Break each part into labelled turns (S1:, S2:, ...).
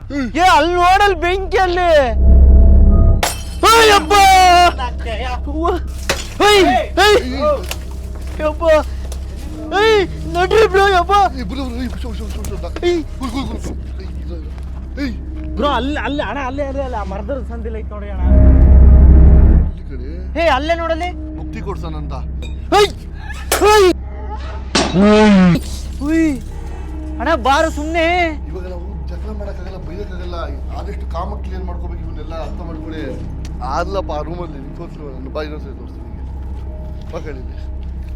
S1: ಅಲ್ಲಿ ನೋಡಲ್ ಬೆಂಕಿ ಅಲ್ಲಿ ಯಪ್ಪ ನೋಡ್ರಿ ಬ್ರೋ ಯಪ್ಪ ಬ್ರೋ ಅಲ್ಲಿ ಅಲ್ಲಿ ಅಣ್ಣ ಅಲ್ಲೇ ಅಲ್ಲ ಮರದರ ಸಂದಿಲ್ಲ ಐತ್ ನೋಡಿ ಅಣ್ಣ ಹೇ ಅಲ್ಲೇ ನೋಡಲಿ
S2: ಮುಕ್ತಿ ಕೊಡ್ಸನಂತ
S1: ಅಣ್ಣ ಬಾರು ಸುಮ್ನೆ
S2: ಇವಾಗ ನಾವು ಜಗಳ ಮಾಡಕ್ಕಾಗಲ್ಲ ಬೈಯಕ್ಕಾಗಲ್ಲ ಆದಷ್ಟು ಕಾಮ ಕ್ಲಿಯರ್ ಮಾಡ್ಕೋಬೇಕು ಇವನ್ನೆಲ್ಲ ಅರ್ಥ ಮಾಡ್ಕೊಳ್ಳಿ ಆದ್ಲಪ್ಪ ಆ ರೂಮಲ್ಲಿ ತೋರಿಸ್ರು ನನ್ನ ಬಾಯಿ ತೋರಿಸ್ತೀನಿ ಮಕ್ಕಳಿದೆ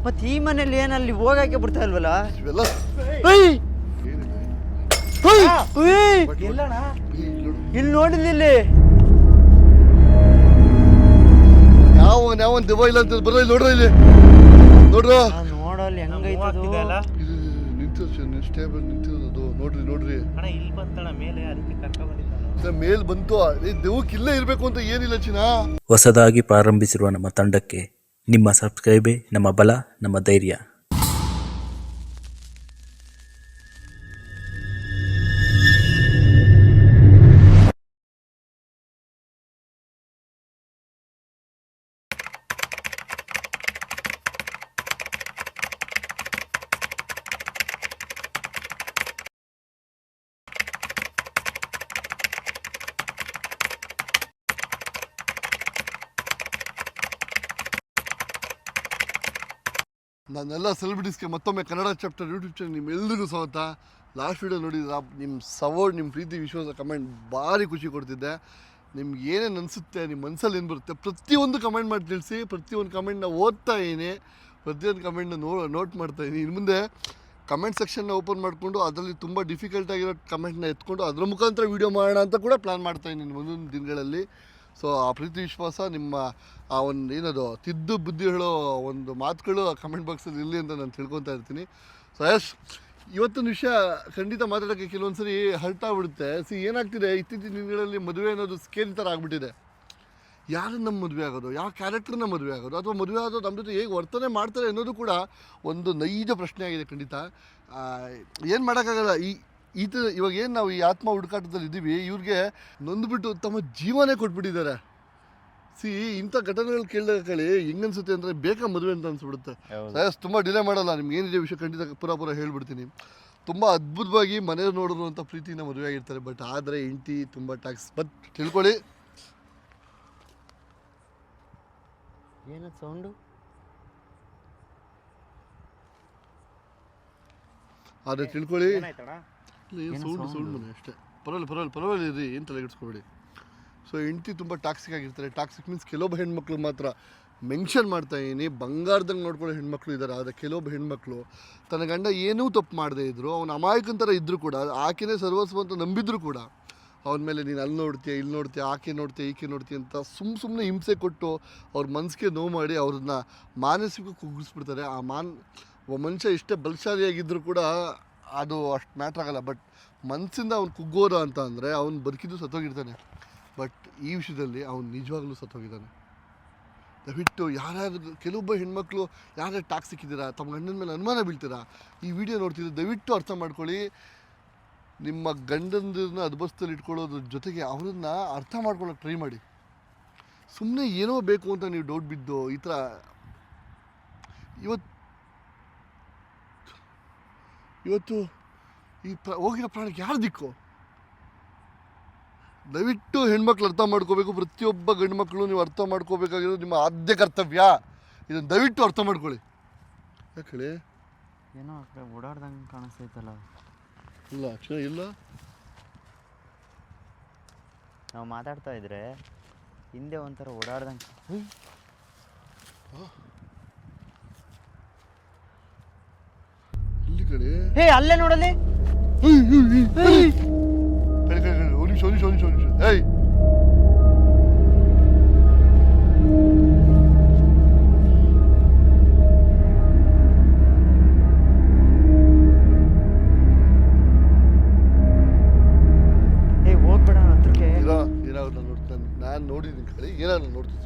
S1: ಮತ್ತೆ ಈ ಮನೇಲಿ ಏನಲ್ಲಿ ಹೋಗಕ್ಕೆ ಬಿಡ್ತಾ ಇಲ್ವಲ್ಲ
S2: ಇವೆಲ್ಲ
S1: ಇಲ್ಲಿ ನೋಡಿದಿಲ್ಲಿ
S2: ಯಾವನ್ ದೆವ್ವ ಇಲ್ಲ ಅಂತ ಬರೋ ಇಲ್ಲಿ ನೋಡ್ರ ಇಲ್ಲಿ ನೋಡ್ರ
S1: ನೋಡಲ್ಲಿ ಹೆಂಗೈತಲ್ಲ
S2: ಸ್ಟೇಬಲ್ ನಿಂತಿರೋದು ನೋಡ್ರಿ ನೋಡ್ರಿ
S3: ಅಣ್ಣ ಇಲ್ಲಿ ಬಂತಣ್ಣ ಮೇಲೆ ಅದಕ್ಕೆ ಕರ್ಕ ಬಂದಿದ್ದ
S2: ಮೇಲ್ ಬಂತು ದೆವ್ವಕ್ಕೆ ಇಲ್ಲೇ ಇರ್ಬೇಕು ಅಂತ ಏನಿಲ್ಲ ಚಿನ್ನ.
S4: ಹೊಸದಾಗಿ ಪ್ರಾರಂಭಿಸಿರುವ ನಮ್ಮ ತಂಡಕ್ಕೆ ನಿಮ್ಮ ಸಬ್ಸ್ಕ್ರೈಬೇ ನಮ್ಮ ಬಲ, ನಮ್ಮ ಧೈರ್ಯ.
S2: ನಾನೆಲ್ಲ ಸೆಲೆಬ್ರಿಟೀಸ್ಗೆ ಮತ್ತೊಮ್ಮೆ ಕನ್ನಡ ಚಾಪ್ಟರ್ ಯೂಟ್ಯೂಬ್ ಚಾನಲ್ ನಿಮ್ಮೆಲ್ಲರಿಗೂ ಸ್ವಾಗತ. ಲಾಸ್ಟ್ ವೀಡಿಯೋ ನೋಡಿದ್ರೆ ನಿಮ್ಮ ಸಪೋರ್ಟ್, ನಿಮ್ಮ ಪ್ರೀತಿ, ವಿಶ್ವಾಸ ಕಮೆಂಟ್ ಭಾರಿ ಖುಷಿ ಕೊಡ್ತಿದ್ದೆ. ನಿಮ್ಗೆ ಏನೇನು ಅನಿಸುತ್ತೆ, ನಿಮ್ಮ ಮನಸ್ಸಲ್ಲಿ ಏನು ಬರುತ್ತೆ ಪ್ರತಿಯೊಂದು ಕಮೆಂಟ್ ಮಾಡಿ ತಿಳಿಸಿ. ಪ್ರತಿಯೊಂದು ಕಮೆಂಟ್ನ ಓದ್ತಾ ಇದ್ದೀನಿ, ಪ್ರತಿಯೊಂದು ಕಮೆಂಟ್ನ ನೋಟ್ ಮಾಡ್ತಾ ಇದ್ದೀನಿ. ಇನ್ನು ಮುಂದೆ ಕಮೆಂಟ್ ಸೆಕ್ಷನ್ನ ಓಪನ್ ಮಾಡಿಕೊಂಡು ಅದರಲ್ಲಿ ತುಂಬ ಡಿಫಿಕಲ್ಟ್ ಆಗಿರೋ ಕಮೆಂಟ್ನ ಎತ್ಕೊಂಡು ಅದರ ಮುಖಾಂತರ ವೀಡಿಯೋ ಮಾಡೋಣ ಅಂತ ಕೂಡ ಪ್ಲ್ಯಾನ್ ಮಾಡ್ತಾಯಿದ್ದೀನಿ ಮುಂದಿನ ದಿನಗಳಲ್ಲಿ. ಸೊ ಆ ಪ್ರೀತಿ ವಿಶ್ವಾಸ, ನಿಮ್ಮ ಆ ಒಂದು ಏನದು ತಿದ್ದು ಬುದ್ಧಿ ಹೇಳೋ ಒಂದು ಮಾತುಗಳು ಕಮೆಂಟ್ ಬಾಕ್ಸಲ್ಲಿ ಇರಲಿ ಅಂತ ನಾನು ತಿಳ್ಕೊತಾ ಇರ್ತೀನಿ. ಸೊ ಇವತ್ತಿನ ವಿಷಯ ಖಂಡಿತ ಮಾತಾಡೋಕ್ಕೆ ಕೆಲವೊಂದು ಸರಿ ಹರ್ಟ್ ಆಗಿಬಿಡುತ್ತೆ. ಏನಾಗ್ತಿದೆ ಇತ್ತೀಚಿನ ದಿನಗಳಲ್ಲಿ ಮದುವೆ ಅನ್ನೋದು ಸ್ಕೇಲ್ ಥರ ಆಗಿಬಿಟ್ಟಿದೆ. ಯಾರನ್ನ ನಮ್ಮ ಮದುವೆ ಆಗೋದು, ಯಾವ ಕ್ಯಾರೆಕ್ಟರ್ನ ಮದುವೆ ಆಗೋದು, ಅಥವಾ ಮದುವೆ ಆಗೋದು ನಮ್ಮ ಜೊತೆ ಹೇಗೆ ವರ್ತನೆ ಮಾಡ್ತಾರೆ ಅನ್ನೋದು ಕೂಡ ಒಂದು ನೈಜ ಪ್ರಶ್ನೆ ಆಗಿದೆ. ಖಂಡಿತ ಏನು ಮಾಡೋಕ್ಕಾಗಲ್ಲ. ಈ ಥರ ಇವಾಗ ಏನು ನಾವು ಈ ಆತ್ಮ ಹುಡುಕಾಟದಲ್ಲಿ ಇದ್ದೀವಿ, ಇವ್ರಿಗೆ ನೊಂದ್ಬಿಟ್ಟು ತಮ್ಮ ಜೀವನೇ ಕೊಟ್ಬಿಟ್ಟಿದ್ದಾರೆ. ಇಂಥ ಘಟನೆಗಳು ಕೇಳಿ ಹೆಂಗನ್ಸುತ್ತೆ ಅಂದರೆ ಬೇಕಾ ಮದುವೆ ಅಂತ ಅನ್ಸ್ಬಿಡುತ್ತೆ. ತುಂಬ ಡಿಲೇ ಮಾಡಲ್ಲ, ನಿಮ್ಗೆ ಏನಿದೆ ವಿಷಯ ಖಂಡಿತ ಪೂರ ಹೇಳ್ಬಿಡ್ತೀನಿ. ತುಂಬ ಅದ್ಭುತವಾಗಿ ಮನೆಯವ್ರು ನೋಡೋದು ಅಂತ ಪ್ರೀತಿನ ಮದುವೆ ಆಗಿರ್ತಾರೆ. ಬಟ್ ಆದರೆ ಹೆಂಡತಿ ತುಂಬ ಟ್ಯಾಕ್ಸ್. ಬಟ್ ತಿಳ್ಕೊಳ್ಳಿ,
S1: ಏನು ಸೌಂಡು
S2: ಆದರೆ ತಿಳ್ಕೊಳ್ಳಿ, ಸೌಂಡ್ ಮನೆ ಅಷ್ಟೇ, ಪರವಾಗಿಲ್ಲ ಇರಿ, ಏನು ತಲೆಗೆಡ್ಸ್ಕೊಬೇಡಿ. ಸೊ ಹೆಂಡತಿ ತುಂಬ ಟಾಕ್ಸಿಕ್ ಆಗಿರ್ತಾರೆ. ಟಾಕ್ಸಿಕ್ ಮೀನ್ಸ್ ಕೆಲವೊಬ್ಬ ಹೆಣ್ಮಕ್ಳು ಮಾತ್ರ ಮೆನ್ಷನ್ ಮಾಡ್ತಾಯಿದ್ದೀನಿ, ಬಂಗಾರದಂಗೆ ನೋಡ್ಕೊಳ್ಳೋ ಹೆಣ್ಮಕ್ಳು ಇದ್ದಾರೆ. ಆದರೆ ಕೆಲವೊಬ್ಬ ಹೆಣ್ಮಕ್ಳು ತನ್ನ ಗಂಡ ಏನೂ ತಪ್ಪು ಮಾಡದೇ ಇದ್ದರು, ಅವನ ಅಮಾಯಕನ ಥರ ಇದ್ದರೂ ಕೂಡ, ಆಕೆನೇ ಸರ್ವಸ್ವ ಅಂತ ನಂಬಿದ್ರು ಕೂಡ ಅವನ ಮೇಲೆ ನೀನು ಅಲ್ಲಿ ನೋಡ್ತೀಯ, ಇಲ್ಲಿ ನೋಡ್ತೀಯ, ಆಕೆ ನೋಡ್ತೀಯ, ಈಕೆ ನೋಡ್ತೀಯ ಅಂತ ಸುಮ್ಮನೆ ಹಿಂಸೆ ಕೊಟ್ಟು ಅವ್ರ ಮನಸ್ಸಿಗೆ ನೋವು ಮಾಡಿ ಅವ್ರನ್ನ ಮಾನಸಿಕ ಕುಗ್ಗಿಸ್ಬಿಡ್ತಾರೆ. ಮನುಷ್ಯ ಎಷ್ಟೇ ಬಲಶಾಲಿಯಾಗಿದ್ದರೂ ಕೂಡ ಅದು ಅಷ್ಟು ಮ್ಯಾಟ್ರ್ ಆಗಲ್ಲ. ಬಟ್ ಮನಸ್ಸಿಂದ ಅವ್ನು ಕುಗ್ಗೋದ ಅಂತ ಅಂದರೆ ಅವ್ನು ಬದುಕಿದ್ದು ಸತ್ತೋಗಿರ್ತಾನೆ. ಬಟ್ ಈ ವಿಷಯದಲ್ಲಿ ಅವ್ನು ನಿಜವಾಗ್ಲೂ ಸತ್ತೋಗಿದ್ದಾನೆ. ದಯವಿಟ್ಟು ಯಾರಾದರೂ ಕೆಲವೊಬ್ಬ ಹೆಣ್ಮಕ್ಳು ಯಾರ್ಯಾರು ಟಾಕ್ಸಿಕ್ ಇದ್ದೀರಾ, ತಮ್ಮ ಗಂಡನ ಮೇಲೆ ಅನುಮಾನ ಬೀಳ್ತೀರಾ, ಈ ವಿಡಿಯೋ ನೋಡ್ತಿದ್ರೆ ದಯವಿಟ್ಟು ಅರ್ಥ ಮಾಡ್ಕೊಳ್ಳಿ. ನಿಮ್ಮ ಗಂಡಂದನ್ನ ಅದ್ಭುತದಲ್ಲಿ ಇಟ್ಕೊಳ್ಳೋದ್ರ ಜೊತೆಗೆ ಅವರನ್ನ ಅರ್ಥ ಮಾಡ್ಕೊಳ್ಳೋಕೆ ಟ್ರೈ ಮಾಡಿ. ಸುಮ್ಮನೆ ಏನೋ ಬೇಕು ಅಂತ ನೀವು ಡೌಟ್ ಬಿದ್ದು ಈ ಥರ ಇವತ್ತು ಈ ಹೋಗಿರೋ ಪ್ರಾಣಕ್ಕೆ ಯಾರು ದಿಕ್ಕು? ದಯವಿಟ್ಟು ಹೆಣ್ಮಕ್ಳು ಅರ್ಥ ಮಾಡ್ಕೋಬೇಕು. ಪ್ರತಿಯೊಬ್ಬ ಗಂಡು ಮಕ್ಕಳು ನೀವು ಅರ್ಥ ಮಾಡ್ಕೋಬೇಕಾಗಿರೋದು ನಿಮ್ಮ ಆದ್ಯ ಕರ್ತವ್ಯ. ಇದನ್ನು ದಯವಿಟ್ಟು ಅರ್ಥ ಮಾಡ್ಕೊಳ್ಳಿ. ಯಾಕೆ ಹೇಳಿ,
S1: ಏನೋ ಓಡಾಡ್ದಂಗೆ ಕಾಣಿಸ್ತೈತಲ್ಲ.
S2: ಇಲ್ಲ ಅಕ್ಷರ ಇಲ್ಲ,
S1: ನಾವು ಮಾತಾಡ್ತಾ ಇದ್ರೆ ಹಿಂದೆ ಒಂಥರ ಓಡಾಡ್ದಂಗೆ.
S2: ಇಲ್ಲಿ ಕಡೆ
S1: ಹೇ ಅಲ್ಲೇ ನೋಡಲಿ.
S2: ಏಯ್
S1: ಹೋಗ್ಬೇಡ ಹತ್ರಕ್ಕೆ.
S2: ಏನಾಗುತ್ತೆ ನೋಡ್ತಾನೆ, ನಾನು ನೋಡಿದ್ದೀನಿ ಕಡೆ ಏನಾದ್ರು ನೋಡ್ತೀನಿ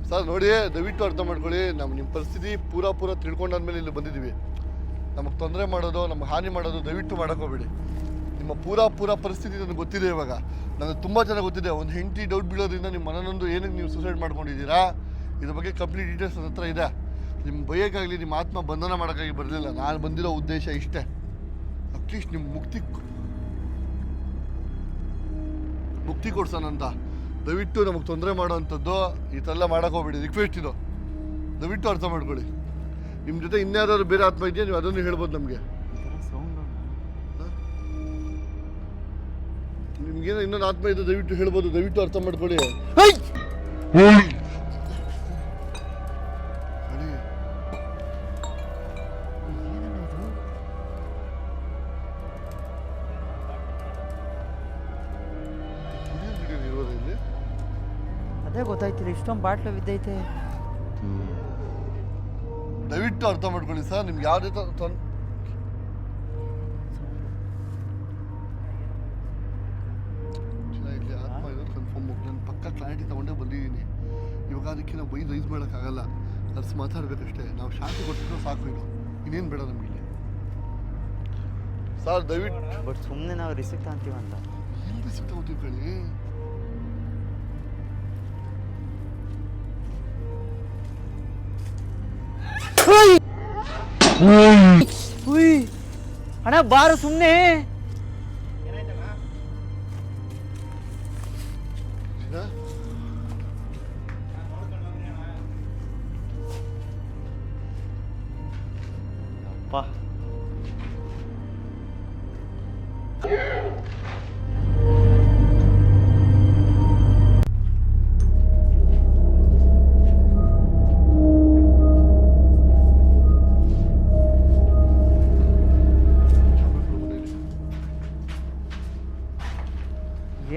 S2: ಸರ್. ನೋಡಿ ದಯವಿಟ್ಟು ಅರ್ಥ ಮಾಡ್ಕೊಳ್ಳಿ. ನಿಮ್ಮ ಪರಿಸ್ಥಿತಿ ಪೂರ ತಿಳ್ಕೊಂಡಾದ್ಮೇಲೆ ಇಲ್ಲಿ ಬಂದಿದ್ದೀವಿ. ನಮಗೆ ತೊಂದರೆ ಮಾಡೋದು, ನಮ್ಗೆ ಹಾನಿ ಮಾಡೋದು ದಯವಿಟ್ಟು ಮಾಡೋಕ್ಕೋಗ್ಬೇಡಿ. ನಿಮ್ಮ ಪೂರ ಪರಿಸ್ಥಿತಿ ನನಗೆ ಗೊತ್ತಿದೆ ಇವಾಗ. ನನಗೆ ತುಂಬ ಚೆನ್ನಾಗಿ ಗೊತ್ತಿದೆ. ಒಂದು ಹೆಂಡತಿ ಡೌಟ್ ಬೀಳೋದ್ರಿಂದ ನಿಮ್ಮ ಮನನೊಂದು ಏನಕ್ಕೆ ನೀವು ಸೂಸೈಡ್ ಮಾಡ್ಕೊಂಡಿದ್ದೀರಾ, ಇದ್ರ ಬಗ್ಗೆ ಕಂಪ್ಲೀಟ್ ಡೀಟೇಲ್ಸ್ ನನ್ನ ಹತ್ರ ಇದೆ. ನಿಮ್ಮ ಬೈಯೋಕ್ಕಾಗಲಿ ನಿಮ್ಮ ಆತ್ಮ ಬಂಧನ ಮಾಡೋಕ್ಕಾಗಿ ಬರಲಿಲ್ಲ. ನಾನು ಬಂದಿರೋ ಉದ್ದೇಶ ಇಷ್ಟೇ, ಅಟ್ಲೀಸ್ಟ್ ನಿಮ್ಮ ಮುಕ್ತಿ ಕೊಡ್ಸೋಣಂತ. ದಯವಿಟ್ಟು ನಮಗೆ ತೊಂದರೆ ಮಾಡೋವಂಥದ್ದು ಈ ಥರ ಎಲ್ಲ ಮಾಡೋಕೆ ಹೋಗ್ಬೇಡಿ. ರಿಕ್ವೆಸ್ಟ್ ಇದು, ದಯವಿಟ್ಟು ಅರ್ಥ ಮಾಡ್ಕೊಳ್ಳಿ. ನಿಮ್ಮ ಜೊತೆ ಇನ್ಯಾರು ಬೇರೆ ಆತ್ಮ ಇದೆಯಾ, ನೀವು ಅದನ್ನು ಹೇಳ್ಬೋದು ನಮಗೆ. ನಿಮ್ಗೇನೋ ಇನ್ನೊಂದು ಆತ್ಮ ಇದೆ, ದಯವಿಟ್ಟು ಹೇಳ್ಬೋದು. ದಯವಿಟ್ಟು ಅರ್ಥ ಮಾಡ್ಕೊಳ್ಳಿ.
S1: ಅದೇ ಗೊತ್ತಾಯ್ತಿಲ್ಲ, ಇಷ್ಟೊಂದು ಬಾಟ್ಲು ಬಿದ್ದೈತೆ.
S2: ದಯವಿಟ್ಟು ಅರ್ಥ ಮಾಡ್ಕೊಳ್ಳಿ ಸರ್. ನಿಮ್ಗೆ ಯಾವುದೇ ಚೆನ್ನಾಗಿರಲಿ ಆತ್ಮ ಇರೋದು ಕನ್ಫರ್ಮ್. ನಾನು ಪಕ್ಕ ಕ್ಲಾರಿಟಿ ತೊಗೊಂಡೇ ಬಂದಿದ್ದೀನಿ. ಇವಾಗ ಅದಕ್ಕೆ ನಾವು ಬೈದು ರೈಸ್ ಮಾಡೋಕ್ಕಾಗಲ್ಲ, ಅರ್ಸ್ ಮಾತಾಡ್ಬೇಕಷ್ಟೇ. ನಾವು ಶಾಂತಿ ಕೊಟ್ಟಿದ್ರು ಸಾಕು, ಇದು ಇನ್ನೇನು ಬೇಡ ನಮಗೆ ಸರ್. ದಯವಿಟ್ಟು
S1: ಬಟ್ ಸುಮ್ಮನೆ ನಾವು ರಿಸಿಕ್ ತಗೊಂತೀವಂತ.
S2: ಏನು ರಿಸಿಕ್ ತಗೋತೀವಿ ಕಣಿ?
S1: ಅಣ್ಣ ಬಾರು ಸುಮ್ಮನೆ. ಅಪ್ಪ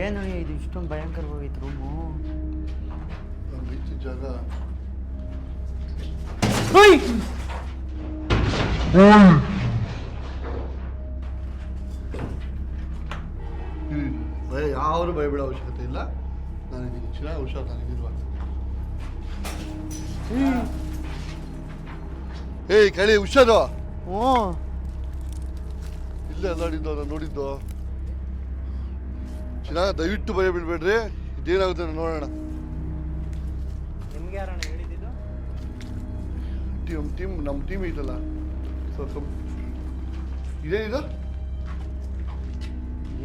S1: ಏನು ಇದು ಇಷ್ಟೊಂದು ಭಯಂಕರವಾಗಿತ್ತು ರೂಮು.
S2: ಜಾಗ ಯಾರು ಭಯಬೀಳೋ ಅವಶ್ಯಕತೆ ಇಲ್ಲ. ನಾನಿದ್ದೀನಿ, ಚೆನ್ನಾಗಿ ಹುಷಾರು. ನಾನಿದ್ದೀಲ್ವಾ? ಏಯ್ ಕಳಿ, ಹುಷಾರು.
S1: ಹ್ಞೂ
S2: ಇಲ್ಲೇ ಅಲ್ಲಾಡಿದ್ದು ನಾನು ನೋಡಿದ್ದು. ಚೆನ್ನಾಗಿ ದಯವಿಟ್ಟು ಭಯ ಬೀಳ್ಬೇಡ್ರಿ. ಇದೇನಾಗುತ್ತೆ ನೋಡೋಣ.
S3: ನಿಮ್ಗೆ ಯಾರಣ್ಣ ಹೇಳಿದ್ದು?
S2: ನಮ್ಮ ಟೀಮ್ ಐತಲ್ಲ, ಸೊ ಇದೇನಿದು?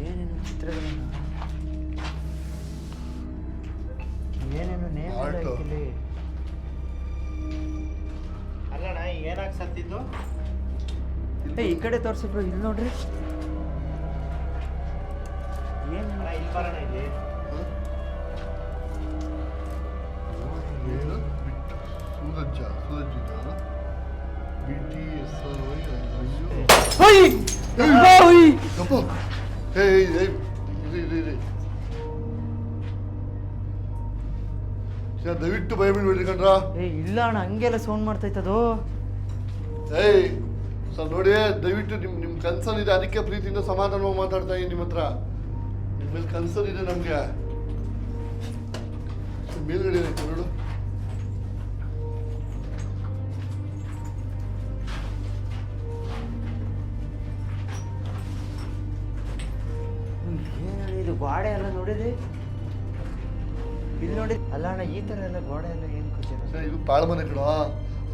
S1: ಏನೇನು ಚಿತ್ರಗಳನ್ನ, ಏನೇನು ನೇಮ್ ಇಲ್ಲಿ.
S3: ಅಲ್ಲಣ್ಣ ಏನಾಗಿ ಸತ್ತಿದ್ದು?
S1: ಈ ಕಡೆ ತೋರಿಸಿದ್ರು. ಇಲ್ಲಿ ನೋಡ್ರಿ, ಏನು
S3: ಇಲ್ಲಿ ಬರೋಣ. ಇಲ್ಲಿ
S2: ಸೂರಜ್ ದಯವಿಟ್ಟು ಭಯ ಬೀಳ್ಬೇಡ್ರಿ ಕಣ್ರ.
S1: ಇಲ್ಲ ಅಣ್ಣ, ಹಂಗೆಲ್ಲ ಸೌಂಡ್ ಮಾಡ್ತೈತದು.
S2: ಏಯ್ ಸರ್ ನೋಡಿ, ದಯವಿಟ್ಟು ನಿಮ್ಮ ಕನ್ಸರ್ನ್ ಇದೆ, ಅದಕ್ಕೆ ಪ್ರೀತಿಯಿಂದ ಸಮಾಧಾನವಾಗಿ ಮಾತಾಡ್ತಾ ಇದ್ದೀನಿ ನಿಮ್ಮ ಹತ್ರ. ನಿಮ್ಮ ಮೇಲೆ ಕನ್ಸರ್ನ್ ಇದೆ ನಮಗೆ. ಮೇಲ್ಗಡೆ ಏನಾಯ್ತು ನೋಡು.
S1: ಇದು ಗೋಡೆ ಎಲ್ಲ ನೋಡಿದ್ರಿ? ಇಲ್ಲಿ ನೋಡಿ. ಅಲ್ಲ ಅಣ್ಣ, ಈ ಥರ ಎಲ್ಲ ಗೋಡೆ ಎಲ್ಲ ಏನು ಖುಷಿ.
S2: ಇದು ಪಾಳ್ಮನೆ ಕಣ.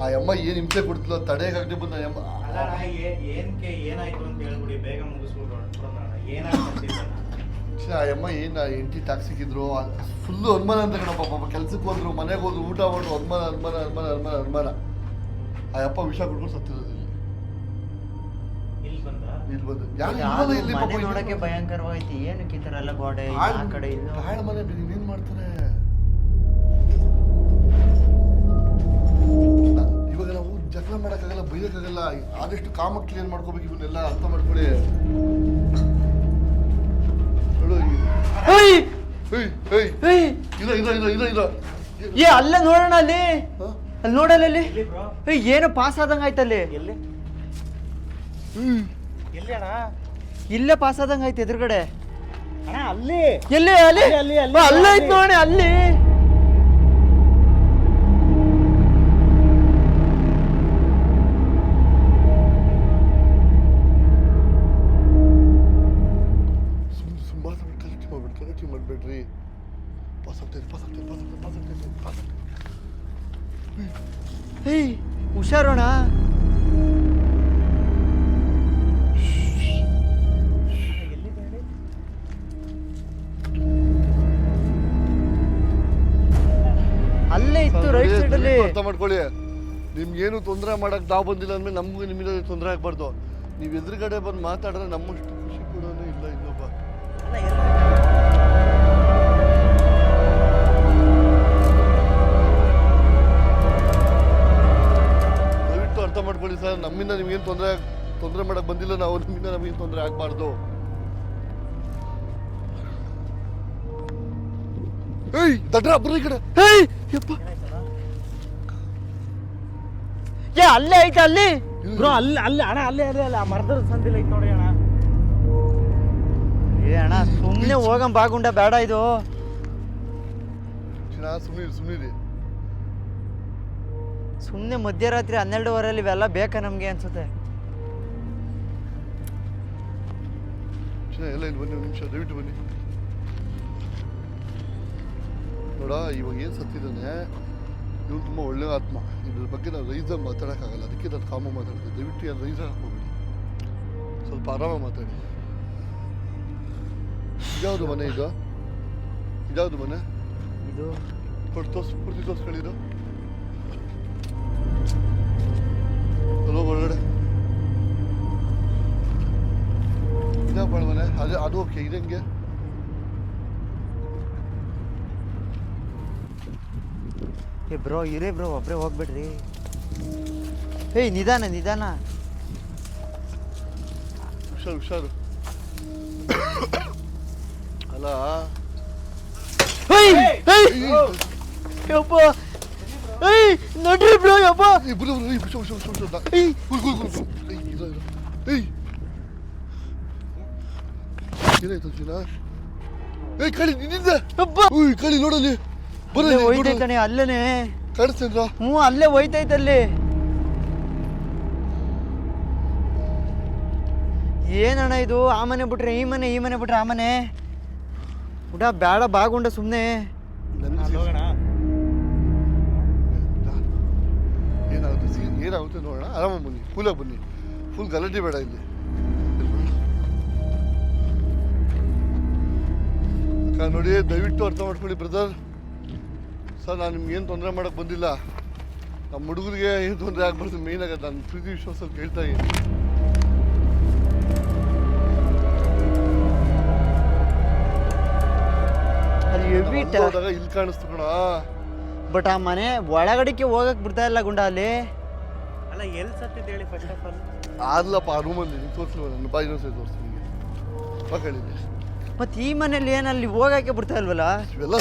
S2: ಆ ಅಮ್ಮ ಏನು ಹಿಂಸೆ ಕೊಡ್ತಿಲ್ಲ, ತಡೆಯಾಗದೆ ಬಂದ ಅಮ್ಮ.
S3: ಏನಕ್ಕೆ ಏನಾಯ್ತು ಅಂತ ಹೇಳ್ಬಿಡಿ, ಬೇಗ ಮುಗಿಸ್ಬಿಡೋಣ. ಏನಾಯ್ತು?
S2: ಆ ಅಮ್ಮ ಏನು ಎಂಟಿ ಟಾಕ್ಸಿಕ್ ಇದ್ರು, ಫುಲ್ಲು ಅನುಮಾನ ಅಂತ ಕಣ. ಪಾಪ ಕೆಲ್ಸಕ್ಕೆ ಹೋದ್ರು, ಮನೆಗೆ ಹೋದ್ರು, ಊಟ ಮಾಡ್ರು, ಅನುಮಾನ. ಆ ಅಪ್ಪ ವಿಷ ಕೊಟ್ಕೊಂಡು ಸತ್ತಿರೋದು. ಇಲ್ಲಿ ಬಂದು
S1: ಮನೆ ನೋಡಕ್ಕೆ ಭಯಂಕರವಾಗೈತಿ. ಏನಕ್ಕೆ ಈ ತರ ಎಲ್ಲ ಗೋಡೆ ಆ ಕಡೆ ಇಲ್ಲ.
S2: ಹಾಳು ಮನೆ ಇನ್ನೇನ್ ಮಾಡ್ತಾರೆ ಇವಾಗ? ನಾವು ಜಗಳ ಮಾಡಕ್ಕಾಗಲ್ಲ, ಬೈಯಕ್ಕಾಗಲ್ಲ. ಆದಷ್ಟು ಕಾಮ ಕ್ಲಿಯರ್ ಮಾಡ್ಕೋಬೇಕು. ಇವನ್ನೆಲ್ಲ ಅರ್ಥ ಮಾಡ್ಕೊಳ್ಳಿ. ಇಲ್ಲ
S1: ಏ ಅಲ್ಲ ನೋಡೋಣ, ಅಲ್ಲಿ ನೋಡಲ್ಲ. ಅಲ್ಲಿ ಏನೋ ಪಾಸ್ ಆದಂಗ ಆಯ್ತಲ್ಲಿ.
S3: ಎಲ್ಲಿ ಅಣ್ಣ?
S1: ಇಲ್ಲೇ ಪಾಸ್ ಆದಂಗ ಆಯ್ತು ಎದುರುಗಡೆ.
S3: ಅಣ್ಣ ಅಲ್ಲಿ
S1: ಎಲ್ಲಿ? ಅಲ್ಲಿ ಆಯ್ತು ನೋಡಿ, ಅಲ್ಲಿ.
S2: ಕಲೆಕ್ಟ್ ಮಾಡಬೇಡ್ರಿ. ಪಾಸ್ ಆಗ್ತೈತೆ.
S1: ಏಯ್ ಹುಷಾರೋಣ.
S3: ಎಲ್ಲಿದೆ ಹೇಳಿ?
S1: ಅಲ್ಲೇ ಇತ್ತು ರೈಟ್ ಸೈಡ್ ಅಲ್ಲಿ.
S2: ಅರ್ಥ ಮಾಡ್ಕೊಳ್ಳಿ, ನಿಮ್ಗೇನು ತೊಂದರೆ ಮಾಡಕ್ ನಾವು ಬಂದಿಲ್ಲ ಅಂದ್ಮೇಲೆ ನಮಗೂ ನಿಮ್ಮಿಂದ ತೊಂದರೆ ಆಗ್ಬಾರ್ದು. ನೀವು ಎದುರುಗಡೆ ಬಂದು ಮಾತಾಡಿದ್ರೆ ನಮ್ಮಷ್ಟು ಖುಷಿ ಕೊಡೋನು ಇಲ್ಲ ಇನ್ನೊಬ್ಬ.
S3: ಅಲ್ಲ ಎಲ್ಲ
S2: ದಯವಿಟ್ಟು ಅರ್ಥ ಮಾಡ್ಕೊಳ್ಳಿ ಸರ್, ನಮ್ಮಿಂದ ನಿಮ್ಗೇನು ತೊಂದರೆ ಮಾಡಕ್ ಬಂದಿಲ್ಲ ನಾವು, ನಿಮ್ಮಿಂದ ನಮಗೇನು ತೊಂದರೆ ಆಗ್ಬಾರ್ದು. ಏಯ್ ದಡ್ರ ಬರ್ರಿ ಈ ಕಡೆ.
S1: ಏಯ್ ಯಪ್ಪ, ಏ ಅಲ್ಲೇ ಐತೆ ಅಲ್ಲಿ.
S3: ಬ್ರೋ ಅಲ್ಲಿ ಅಣ್ಣ ಅಲ್ಲೇ ಆ ಮರದ ಸಂದಿಲ್ಲ ಐತೆ ನೋಡಿ ಅಣ್ಣ.
S1: ಏ ಅಣ್ಣ ಸುಮ್ಮನೆ ಹೋಗಂ ಬಾಗುಂಡ, ಬೇಡ ಇದು.
S2: ಸುಮ್ಮನಿರಿ.
S1: ಸುಮ್ಮನೆ ಮಧ್ಯರಾತ್ರಿ 12:15 ಇವೆಲ್ಲ ಬೇಕಾ ನಮ್ಗೆ ಅನ್ಸುತ್ತೆ.
S2: ಎಲ್ಲ ಇಲ್ಲಿ ಬನ್ನಿ, ಒಂದು ನಿಮಿಷ ದಯವಿಟ್ಟು ಬನ್ನಿ. ನೋಡ, ಇವಾಗ ಏನು ಸತ್ತಿದ್ದಾನೆ ಇವನು ತುಂಬ ಒಳ್ಳೆ ಆತ್ಮ. ಇದ್ರ ಬಗ್ಗೆ ನಾವು ರೈಸಾಗಿ ಮಾತಾಡೋಕ್ಕಾಗಲ್ಲ, ಅದಕ್ಕೆ ನಾನು ಕಾಮ ಮಾತಾಡ್ತೀನಿ. ದಯವಿಟ್ಟು ಯಾರು ರೈಸಾಗಿ ಹಾಕೋಬೇಡಿ, ಸ್ವಲ್ಪ ಆರಾಮಾಗಿ ಮಾತಾಡಿ. ಇದ್ಯಾವುದು ಮನೆ ಇದು? ಇದ್ಯಾವುದು ಮನೆ?
S1: ಇದು
S2: ಪೂರ್ತಿ ತೋರಿಸ್ಕೊಳ್ಳಿರು. ಅಲ್ಲೋ ಒಳಗಡೆ ಇದ್ಯಾ ಬಾಳ ಮನೆ? ಅದು ಓಕೆ. ಇದಂಗೆ
S1: ಏ ಬ್ರೋ ಇರೇ ಬ್ರೋ, ಒಬ್ಬರೇ ಹೋಗ್ಬಿಡ್ರಿ. ಏಯ್ ನಿಧಾನ.
S2: ಹುಷಾರು. ಅಲ್ಲ
S1: ಯಪ್ಪ, ಏಯ್ ನಡ್ರಿ ಬ್ರೋ ಯಪ್ಪ.
S2: ಏನಾಯ್ತು ಜೀನಾ? ಏಯ್ ಕಳಿ ನಿನ್ನಿಂದ
S1: ಯಪ್ಪ,
S2: ಕಳಿ ನೋಡಲ್ಲಿ
S1: ಅಲ್ಲೇ ಹೋಯ್ತೈತಾನೆ. ಅಲ್ಲೇನೆ
S2: ಕಾಣಿಸ್ತೇನ್ರ?
S1: ಅಲ್ಲೇ ಹೋಯ್ತೈತಲ್ಲಿ. ಏನಣ್ಣ ಇದು? ಆ ಮನೆ ಬಿಟ್ರೆ ಈ ಮನೆ, ಈ ಮನೆ ಬಿಟ್ರೆ ಆ ಮನೆ. ಊಟ ಬೇಡ ಬಾಗುಂಡ ಸುಮ್ಮನೆ.
S3: ಅಲ್ಲಿ ಹೋಗೋಣ.
S2: ಏನಾಗುತ್ತೆ ನೋಡೋಣ. ಆರಾಮಾಗಿ ಬನ್ನಿ, ಕೂಲಾಗಿ ಬನ್ನಿ. ಫುಲ್ ಗಲಾಟೆ ಬೇಡ ಇಲ್ಲಿ. ನೋಡಿ, ದಯವಿಟ್ಟು ಅರ್ಥ ಮಾಡ್ಕೊಳ್ಳಿ ಬ್ರದರ್. ಸರ್, ನಾನು ನಿಮ್ಗೇನು ತೊಂದರೆ ಮಾಡೋಕ್ಕೆ ಬಂದಿಲ್ಲ. ನಮ್ಮ ಹುಡುಗರಿಗೆ ಏನು ತೊಂದರೆ ಆಗ್ಬಾರ್ದು ಮೇಯ್ನ್ ಆಗೋದು. ನಾನು ಪ್ರೀತಿ ವಿಶ್ವಾಸಲ್ಲಿ ಕೇಳ್ತಾ ಇದ್ದೀನಿ. ಇಲ್ಲಿ ಕಾಣಿಸ್ತು ಕಣ.
S1: ಬಟ್ ಆ ಮನೆ ಒಳಗಡೆಗೆ ಹೋಗಕ್ ಬಿಡ್ತಾ ಇಲ್ಲ ಗುಂಡ ಅಲ್ಲಿ.
S3: ಅಲ್ಲ ಎಲ್ಲಿ ಸತ್ತಿದ್ದು ಹೇಳಿ ಫಸ್ಟ್ ಆಫ್ ಆಲ್?
S2: ಆದ್ಲಪ್ಪ, ಆ ರೂಮಲ್ಲಿ ತೋರಿಸ್ಲಿಲ್ಲ. ನನ್ನ ಬಾಯಿ ಇನ್ನೊಂದ್ಸರಿ ತೋರಿಸ್ತೀನಿ ನಿಮಗೆ. ಬಾ ಹೇಳಿದ್ದೆ.
S1: ಮತ್ತೆ ಈ ಮನೇಲಿ ಏನಲ್ಲಿ ಹೋಗಕ್ಕೆ ಬಿಡ್ತಾ ಇಲ್ವಲ್ಲ
S2: ಇವೆಲ್ಲ?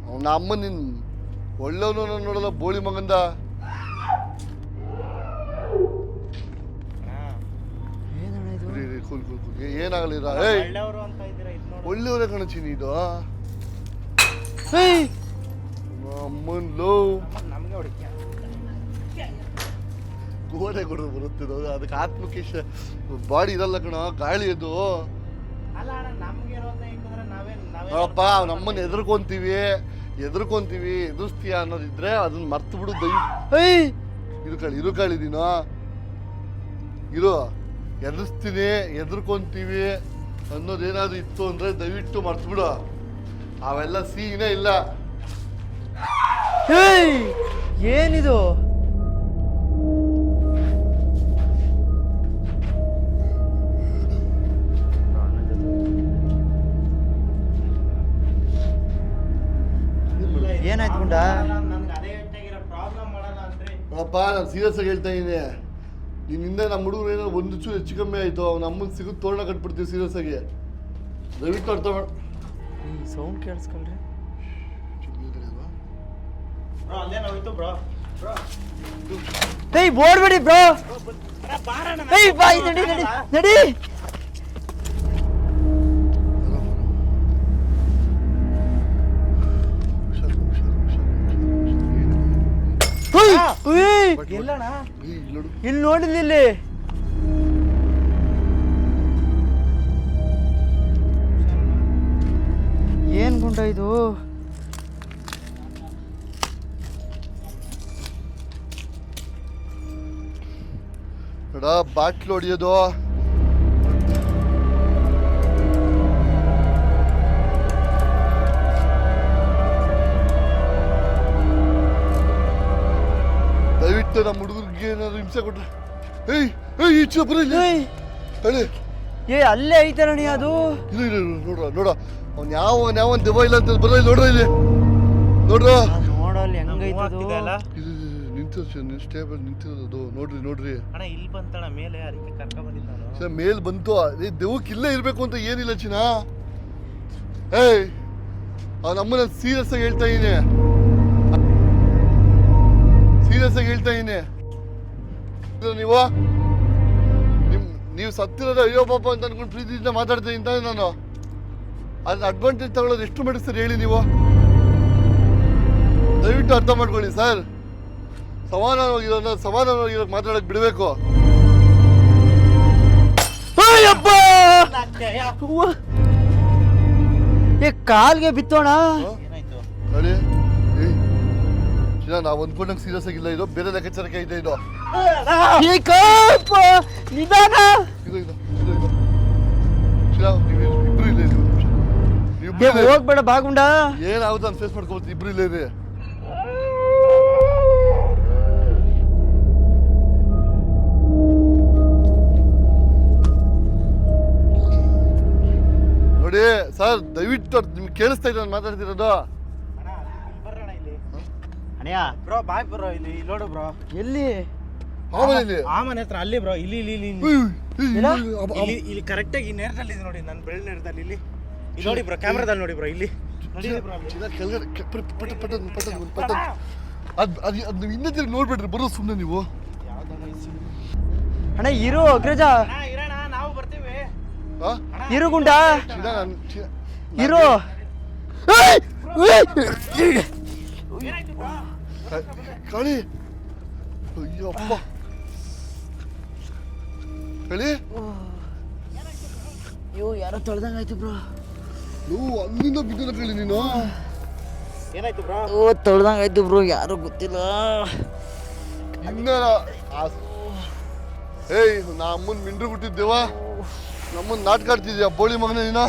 S2: ಅವನ ಅಮ್ಮ ನಿನ್ ಒಳ್ಳೆವನು ನಾನು ನೋಡಲ್ಲ, ಬೋಳಿ ಮಗಂದ. ಏನಾಗಲಿರ?
S3: ಒಳ್ಳೆಯವರು ಅಂತ ಇದ್ದೀರಾ, ಇದು ನೋಡಿ.
S2: ಒಳ್ಳೆಯವರೇ ಕಣಚಿ ನೀನು. ಅಮ್ಮನ್ ಲೋ
S3: ನಮ್ಗೆ ಹೊಡಿಕೆ
S2: ಗೋಡೆ ಕೊಡೋದು ಬರುತ್ತಿದ್ದು, ಅದಕ್ಕೆ ಆತ್ಮಕ್ಕೆ ಬಾಡಿ ಇರಲ್ಲ ಕಣ, ಗಾಳಿ ಅದು.
S3: ಅಲ್ಲ ಅಣ್ಣ, ನಮ್ಗೆ ಇರೋದನ್ನ ಹೆಂಗಂದ್ರೆ ನಾವೇ
S2: ನೋಡಪ್ಪ, ನಮ್ಮನ್ನ ಎದುರ್ಕೊಂತೀವಿ, ಎದುರಿಸ್ತೀಯ ಅನ್ನೋದಿದ್ರೆ ಅದನ್ನ ಮರ್ತು ಬಿಡು. ಇರುಕಾಳಿ ನೀನು ಇರು. ಎದುರಿಸ್ತೀನಿ, ಎದುರ್ಕೊಂತೀವಿ ಅನ್ನೋದೇನಾದ್ರು ಇತ್ತು ಅಂದ್ರೆ ದಯವಿಟ್ಟು ಮರ್ತು ಬಿಡು. ಅವೆಲ್ಲ ಸೀನೇ ಇಲ್ಲ.
S1: ಏನಿದು? ಏನಾಯ್ತು ಗುಂಡ?
S3: ನನ್ಗೆ ಅದೇ ಹೆಚ್ಚಾಗಿರೋ ಪ್ರಾಬ್ಲಮ್ ಮಾಡಲ್ಲ ಅಂದ್ರೆ.
S2: ನೋಡಪ್ಪ, ನಾನು ಸೀರಿಯಸ್ ಆಗಿ ಹೇಳ್ತಾ ಇದ್ದೀನಿ. ನಿನ್ನಿಂದ ನಮ್ಮ ಹುಡುಗರು ಏನೋ ಒಂದು ಚೂರು ಹೆಚ್ಚು ಕಮ್ಮಿ ಆಯಿತು. ಅವ್ನ ಅಮ್ಮನ ಸಿಗೋದು ತೋರಣ ಕಟ್ಬಿಡ್ತೀವಿ ಸೀರಿಯಸ್ ಆಗಿ. ದಯವಿಟ್ಟು ಅರ್ಥ ಮಾಡಿ.
S1: ಸೌಂಡ್ ಕೇಳಿಸ್ಕೊಳ್ರಿ.
S3: ಬ್ರೋ ಅಲ್ಲೇ ಹೋಯ್ತು ಬ್ರೋ.
S1: ಏಯ್ ಬೋರ್ಬೇಡಿ ಬ್ರೋ. ಏಯ್ ಬಾಯ್, ನಡಿ.
S3: ಎಲ್ಲಣ್ಣ?
S1: ಇಲ್ಲಿ ನೋಡಿಲ್ಲ. ಇಲ್ಲಿ ಏನು ಗುಂಡ ಇದು?
S2: ನೋಡ ಬಾಟ್ಲು ಹೊಡಿಯೋದು. ದಯವಿಟ್ಟು ನಮ್ಮ ಹುಡುಗರಿಗೆ ಏನಾದ್ರು ಹಿಂಸೆ ಕೊಟ್ರೆ ಏಯ್ ಏಯ್ ಈಚೆ ಬರ ಇಲ್ಲಿ
S1: ಏಯ್,
S2: ಹೇಳಿ.
S1: ಅಲ್ಲೇ ಐತರಣಿ ಅದು.
S2: ಇಲ್ಲ ಇಲ್ಲ ನೋಡ್ರ ನೋಡ ಅವ್ನು ಯಾವ ದೆವ್ವ ಇಲ್ಲ ಅಂತ ಬರ ಇಲ್ಲಿ ನೋಡ್ರ ಇಲ್ಲಿ ನೋಡ್ರ
S1: ನೋಡಲ್ಲಿ ಹೆಂಗೈತದು.
S2: ನಿಂತು ಸ್ಟೇಬಲ್ ನಿಂತಿರೋದು ನೋಡ್ರಿ
S3: ಅಣ್ಣ ಇಲ್ಲಿ ಬಂತಣ್ಣ ಮೇಲೆ, ಅದಕ್ಕೆ ಕರ್ಕ ಬಂದಿದ್ದ
S2: ಸರ್ ಮೇಲ್ ಬಂತು. ದೆವ್ವಕ್ಕೆ ಇಲ್ಲೇ ಇರ್ಬೇಕು ಅಂತ ಏನಿಲ್ಲ ಚಿನ್ನ. ಏಯ್ ಅವ್ನ ಅಮ್ಮನ ಸೀರಿಯಸ್ ಆಗಿ ಹೇಳ್ತಾ ಇದೀನಿ, ಸೀರಿಯಸ್ ಆಗಿ ಹೇಳ್ತಾ ಇದೀನಿ. ನೀವು ಸತ್ತಿರೋದು ಅಯ್ಯೋ ಪಾಪ ಅಂತ ಅನ್ಕೊಂಡು ಪ್ರೀತಿಯಿಂದ ಮಾತಾಡ್ತಾ ಇದ್ದೀನಿ ನಾನು. ಅದನ್ನ ಅಡ್ವಾಂಟೇಜ್ ತಗೊಳ್ಳೋದು ಎಷ್ಟು ಮಟ್ಟಿಗೆ ಸರ್ ಹೇಳಿ ನೀವು? ದಯವಿಟ್ಟು ಅರ್ಥ ಮಾಡ್ಕೊಳ್ಳಿ ಸರ್. ಸಮಾನವಾಗಿರೋ ಮಾತಾಡಕ್ ಬಿಡಬೇಕು.
S1: ಕಾಲ್ಗೆ ಬಿತ್ತೋಣ.
S2: ಹೇಳಿ ನಾವು ಅಂದ್ಕೊಂಡಂಗೆ ಸೀರಿಯಸ್ ಆಗಿಲ್ಲ, ಇದು ಬೇರೆ ಲೆಕ್ಕಾಚಾರಕ್ಕೆ ಐತೆ ಇದು.
S1: ನಿಧಾನ.
S2: ಇಬ್ರು ಇಲ್ಲ,
S1: ಹೋಗ್ಬೇಡ ಬಾಗುಂಡ.
S2: ಏನಾಗುತ್ತೆ ಅಂತ ಫೇಸ್ ಮಾಡ್ಕೋಬೋದು. ಇಬ್ರು ಇಲ್ಲ ಇದೆ. ನೋಡಿ ಸರ್ ದಯವಿಟ್ಟು ನಿಮ್ಗೆ ಕೇಳಿಸ್ತಾ ಇದೆ ನಾನು ಮಾತಾಡ್ತಿರೋದು.
S1: ಅಣ್ಣ
S3: ಬ್ರೋ ಬಾಯ್ ಬ್ರೋ, ಇಲ್ಲಿ ನೋಡು ಬ್ರೋ.
S1: ಎಲ್ಲಿ?
S3: ಆ ಮನೆ ಹತ್ರ ಅಲ್ಲಿ ಬ್ರೋ. ಇಲ್ಲಿ ಇಲ್ಲಿ ಇಲ್ಲಿ ಇಲ್ಲಿ ಕರೆಕ್ಟ್ ಆಗಿ ನೇರದಲ್ಲಿ ಇದೆ ನೋಡಿ, ನನ್ನ ಬೆಳ್ಳ ನೇರದಲ್ಲಿ ಇಲ್ಲಿ ನೋಡಿ ಬ್ರೋ, ಕ್ಯಾಮ್ರಾದಲ್ಲಿ ನೋಡಿ ಬ್ರೋ. ಇಲ್ಲಿ
S2: ಅದು ಇನ್ನೇ ತಿರುಗಿ ನೋಡ್ಬೇಡ್ರಿ, ಬರೋ ಸುಮ್ಮನೆ ನೀವು.
S1: ಅಣ್ಣ ಇರು ಅಗ್ರಜ,
S3: ಇರೋಣ, ನಾವು ಬರ್ತೀವಿ.
S1: ಇರು ಗುಂಡ, ಇರು.
S2: ಕಾಳಿ ಅಯ್ಯಪ್ಪ ಹೇಳಿ.
S1: ಅಯ್ಯೋ ಯಾರೋ ತೊಳ್ದಂಗಾಯ್ತು ಬ್ರೋ.
S2: ಅಲ್ಲಿಂದ ಬಿದ್ದಿಲ್ಲ ಕೇಳಿ ನೀನು.
S3: ಏನಾಯ್ತು ಬ್ರೋ?
S1: ತೊಳ್ದಂಗಾಯ್ತು ಬ್ರೋ, ಯಾರು ಗೊತ್ತಿಲ್ಲ.
S2: ಏಯ್ ನಾ ಅಮ್ಮನ್ ಮಿಂಡ್ರು ಬಿಟ್ಟಿದ್ದೇವ, ನಮ್ಮನ್ ನಾಟಕ ಆಡ್ತಿದ್ಯಾ ಬೋಳಿ ಮಗನ ನೀನ.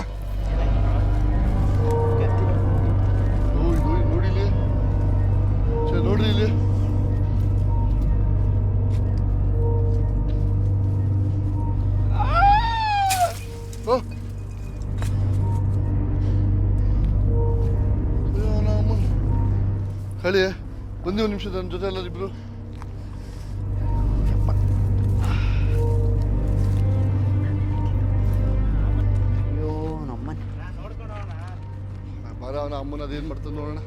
S2: ನೋಡಿಲಿ ನೋಡ್ರಿ ಇಲ್ಲಿ. ಹೇಳಿ ಬಂದಿ ಒಂದು ನಿಮಿಷ ನನ್ನ ಜೊತೆ ಎಲ್ಲ ಇಬ್ರು.
S1: ಅಯ್ಯೋ ನಮ್ಮನೆ
S2: ಬಾರ ಅವನ ಅಮ್ಮನ ಅದೇನು ಮಾಡ್ತಾನೆ ನೋಡೋಣ.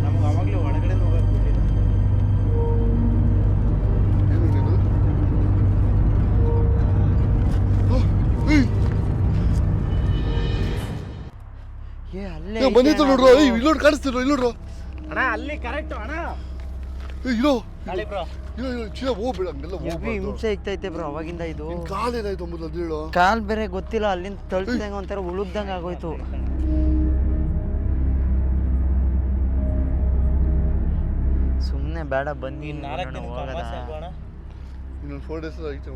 S3: ನಮ್ಗೆ ಅವಾಗಲೇ ಒಳಗಡೆ ಹೋಗಕ್ ಬಿಟ್ಟಿಲ್ಲ.
S1: ಅಲ್ಲೇ
S2: ಬಂದಿತ್ತು ನೋಡ್ರು. ಇಲ್ಲಿ ನೋಡಿ ಕಾಣಿಸ್ತಿರೋ, ಇಲ್ಲಿ ನೋಡ್ರು.
S3: ಅಣ್ಣ ಅಲ್ಲಿ ಕರೆಕ್ಟ್ ಅಣ್ಣ.
S2: ಇರೋ
S3: ಗಾಳಿ ಬ್ರೋ.
S2: ಚಿನ್ನ ಹೋಗ್ಬೇಡ, ಹಂಗೆಲ್ಲ ಹೋಗ್ಬೇಡ.
S1: ಹಿಂಸೆ ಆಗ್ತೈತೆ ಬ್ರೋ ಅವಾಗಿಂದ. ಇದು
S2: ಕಾಲ್ ಏನಾಯ್ತು ಅಂಬುದು ಅದು ಹೇಳು.
S1: ಕಾಲ್ ಬೇರೆ ಗೊತ್ತಿಲ್ಲ, ಅಲ್ಲಿಂದ ತಳ್ತಿದಂಗ ಒಂಥರ ಉಳುಗ್ದಂಗ ಆಗೋಯ್ತು. ಸುಮ್ಮನೆ ಬೇಡ ಬನ್ನಿ,
S3: ಇನ್ನೊಂದು
S2: 4 days ಐತೆ.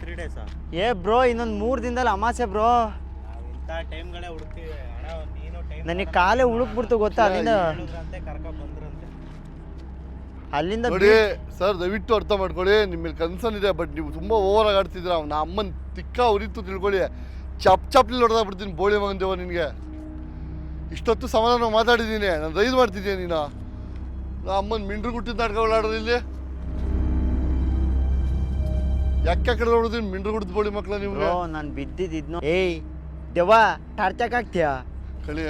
S3: 3 days.
S1: ಏ ಬ್ರೋ ಇನ್ನೊಂದು 3 ದಿನದಲ್ಲಿ ಅಮಾಸೆ ಬ್ರೋ.
S3: ನಾವು ಇಂಥ ಟೈಮ್ಗಳೇ ಹುಡುಕ್ತೀವಿ ಅಣ್ಣ. ನೀನು ಟೈಮ್
S1: ನನಗೆ ಕಾಲೇ ಉಳುಕ್ಬಿಡ್ತು ಗೊತ್ತಾ ಅಲ್ಲಿಂದ.
S3: ಕರ್ಕ ಬಂದ್ರಂತೆ
S1: ಅಲ್ಲಿಂದ
S2: ನೋಡಿ ಸರ್ ದಯವಿಟ್ಟು ಅರ್ಥ ಮಾಡ್ಕೊಳ್ಳಿ. ನಿಮ್ಮ ಮೇಲೆ ಕನ್ಸರ್ನ್ ಇದೆ, ಬಟ್ ನೀವು ತುಂಬ ಓವರ್ ಆಗಿ ಆಡ್ತಿದ್ರ. ನಾ ಅಮ್ಮನ ತಿಕ್ಕ ಉರಿತು ತಿಳ್ಕೊಳ್ಳಿ. ಚಪ್ಲಿ ಹೊಡೆದಾಗ್ಬಿಡ್ತೀನಿ ಬೋಳಿ ಮಗನ ದೇವ ನಿನಗೆ. ಇಷ್ಟೊತ್ತು ಸಮಾಧಾನ ಮಾತಾಡಿದ್ದೀನಿ, ನಾನು ರೈಸ್ ಮಾಡ್ತಿದ್ದೀನಿ. ನೀನು ನಾ ಅಮ್ಮನ ಮಿಂಡ್ರು ಗುಟ್ಟಿದ ನಾಟಕ ಓಡಾಡೋದು ಇಲ್ಲಿ. ಯಾಕೆ ಕಡೆ ನೋಡಿದೀನಿ ಮಿಂಡ್ರು ಗುಟ್ಟಿದ ಬೋಳಿ ಮಕ್ಕಳ ನೀವು.
S1: ನಾನು ಬಿದ್ದಿದ್ದು. ಏಯ್ ದೇವಾ ಟಾರ್ಚಕ್ ಆಗ್ತೀಯಾ?
S2: ಕಳಿ